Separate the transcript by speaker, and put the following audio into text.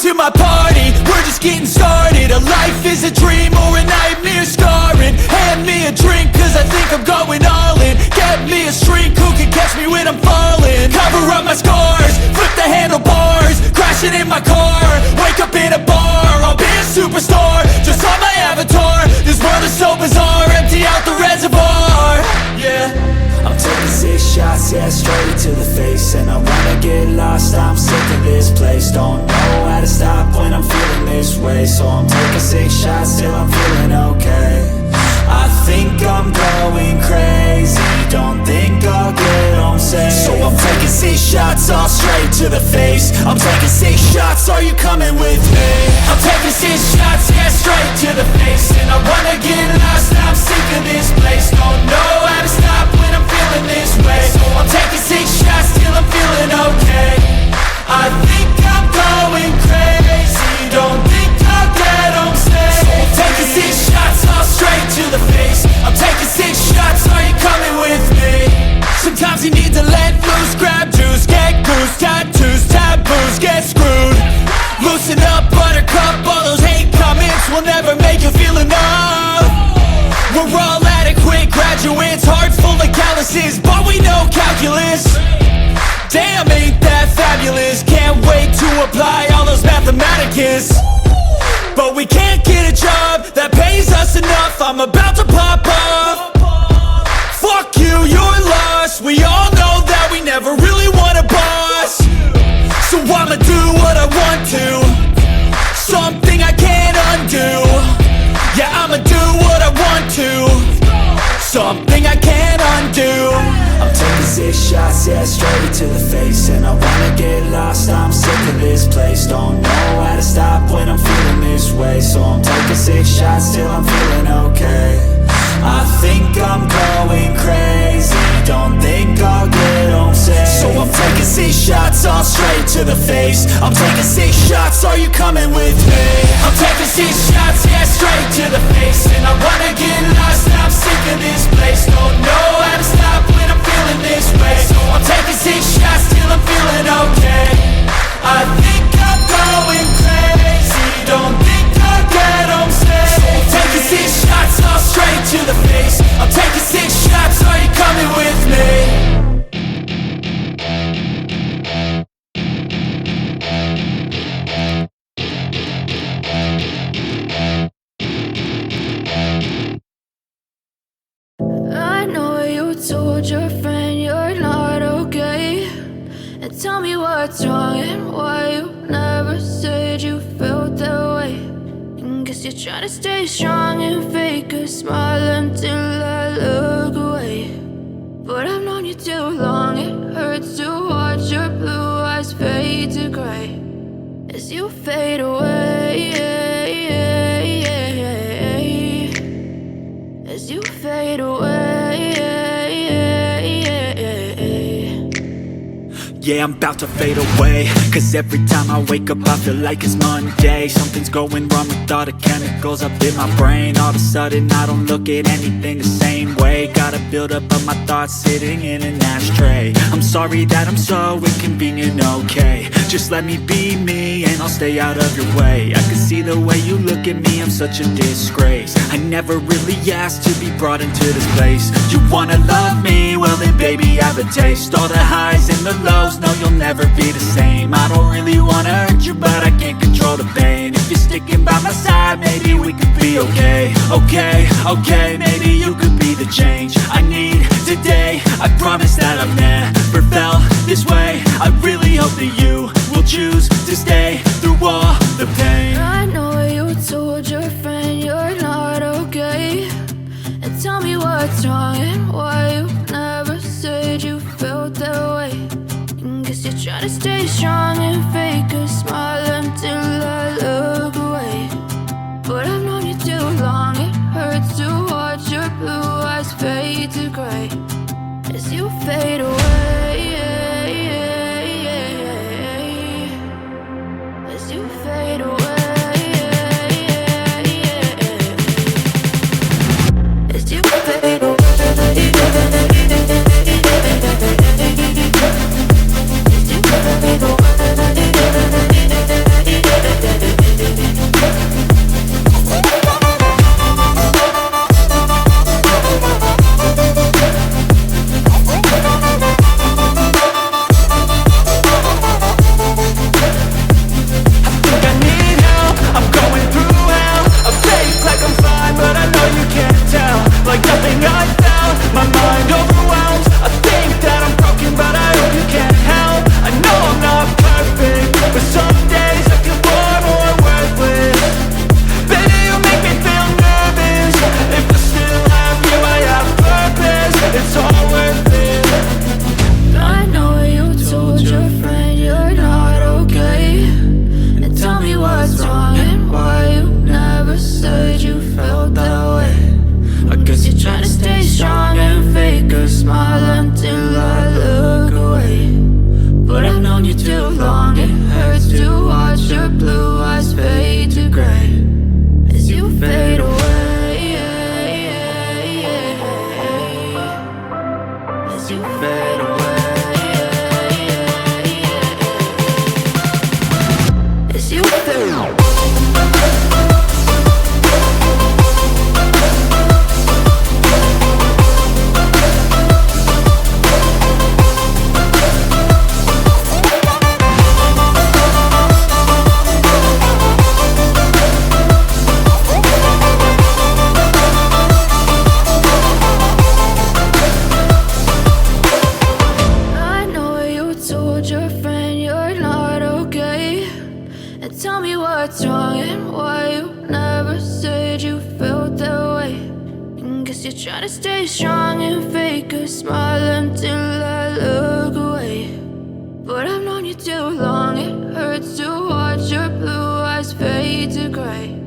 Speaker 1: to my party, we're just getting started. A life is a dream or a nightmare scarring. Hand me a drink cause I think I'm going all in. Get me a shrink who can catch me when I'm falling. Cover up my scars, flip the handlebars, crashing in my car, wake up in a bar. I'll be a superstar, just on my avatar. This world is so bizarre, empty out the reservoir. Yeah, I'm taking 6 shots, yeah, straight to the face. And I wanna get lost, I'm sick of this place. Don't know how to stop when I'm feeling this way. So I'm taking 6 shots till I'm feeling okay. I think I'm going crazy, don't think I'll get home safe. So I'm taking 6 shots, all straight to the face. I'm taking 6 shots, are you coming with me? I'm taking 6 shots, yeah, straight to the face. And I wanna get lost, I'm sick of this place. Don't know how to stop when I'm feeling this way. So I'm taking 6 shots till I'm feeling okay. I think I'm going crazy, don't think I'll get home safe. So I'm taking 6 shots, all straight to the face. I'm taking 6 shots, are you coming with me? Sometimes you need to let loose, grab juice, get goose, tattoos, taboos, get screwed. Loosen up, buttercup, all those hate comments will never make you feel enough. We're all adequate graduates, hearts full of calluses, but we know calculus. Damn, ain't that fabulous? Can't wait to apply all those mathematicus. But we can't get a job that pays us enough. I'm about to pop off. Fuck you, you're lost. We all know that we never really want a boss. So I'ma do what I want to, something I can't undo. Yeah, I'ma do what I want to, something I can't undo. I'm taking 6 shots, yeah, straight to the face. And I wanna get lost, I'm sick of this place. Don't know how to stop when I'm feeling this way. So I'm taking 6 shots till I'm feeling okay. I think I'm going crazy, don't think I'll get home safe. So I'm taking 6 shots, all straight to the face. I'm taking 6 shots, are you coming with me? I'm taking 6 shots, yeah, straight to the face. And I wanna get lost, I'm sick of this place. Don't know how to stop when I'm feeling this way. So I'm taking 6 shots till I'm feeling okay. I think I'm going crazy, don't think I'll get home safe. So I'm taking 6 shots, all straight to the face. I'm taking 6 shots, are you coming with me?
Speaker 2: I know you told your friend you're not okay, and tell me what's wrong and why you never said you felt that way. And guess you're trying to stay strong and fake a smile until I look away. But I've known you too long, it hurts to watch your blue eyes fade to gray as you fade away, as you fade away.
Speaker 1: Yeah, I'm about to fade away, cause every time I wake up I feel like it's Monday. Something's going wrong with all the chemicals up in my brain. All of a sudden I don't look at anything the same way. Gotta build up of my thoughts sitting in an ashtray. I'm sorry that I'm so inconvenient, okay. Just let me be me and I'll stay out of your way. I can see the way you look at me, I'm such a disgrace. I never really asked to be brought into this place. You wanna love me? Well then baby have a taste. All the highs and the lows, no you'll never be the same. I don't really wanna hurt you but I can't control the pain. If you're sticking by my side, maybe we could be okay. Okay, maybe you could be the change I need today. I promise that I've never felt this way. I really hope that you will choose to stay through all the pain.
Speaker 2: I know you told your friend you're not okay, and tell me what's wrong and why you never said you felt that way. And guess you're trying to stay strong and fake a smile until I look away. But I've known you too long, it hurts to watch your blue eyes fade to gray as you fade away, as you fade away. friend you're not okay. And tell me what's wrong and why you never said you felt that way. I guess you're trying to stay strong and fake a smile until I look away. But I've known you too long, it hurts to watch your blue eyes fade to gray as you fade away, as you fade away, as you fade away. Tell me what's wrong and why you never said you felt that way. And guess you're trying to stay strong and fake a smile until I look away. But I've known you too long, it hurts to watch your blue eyes fade to gray